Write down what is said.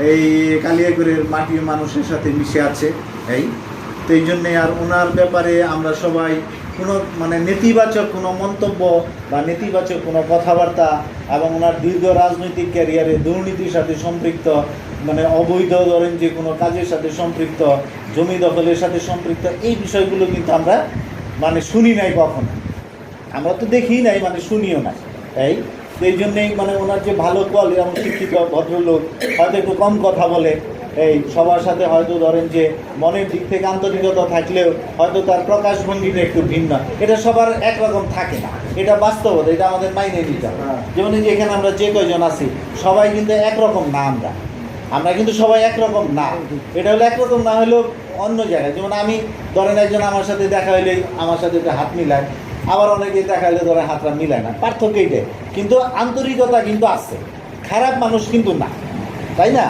এই কালিয়াকৈরের মাটি মানুষের সাথে মিশে আছে। তো এই জন্যে আর ওনার ব্যাপারে আমরা সবাই কোনো মানে নেতিবাচক কোনো মন্তব্য বা নেতিবাচক কোনো কথাবার্তা এবং ওনার দীর্ঘ রাজনৈতিক ক্যারিয়ারে দুর্নীতির সাথে সম্পৃক্ত, মানে অবৈধ ধরেন যে কোনো কাজের সাথে সম্পৃক্ত, জমি দখলের সাথে সম্পৃক্ত, এই বিষয়গুলো কিন্তু আমরা মানে শুনি নাই কখনো, আমরা তো দেখি নাই, মানে শুনিও না। এই জন্যেই মানে ওনার যে ভালো কোয়ালিটি এবং শিক্ষিত ভদ্রলোক, হয়তো একটু কম কথা বলে, সবার সাথে হয়তো ধরেন যে মনের দিক থেকে আন্তরিকতা থাকলেও হয়তো তার প্রকাশভঙ্গিটা একটু ভিন্ন, এটা সবার একরকম থাকে না, এটা বাস্তবতা, এটা আমাদের মাইনে নিতে হবে। যেমন এই যে এখানে আমরা যে কয়জন আছি সবাই কিন্তু একরকম না, আমরা কিন্তু সবাই একরকম না। এটা হলো একরকম না হলেও অন্য জায়গায়, যেমন আমি ধরেন একজন আমার সাথে দেখা হইলে আমার সাথে হাত মিলায়, আবার অনেকে দেখা হলে ধরে হাতটা মিলায় না, পার্থক্য এইটাই, কিন্তু আন্তরিকতা কিন্তু আছে, খারাপ মানুষ কিন্তু না, তাই না?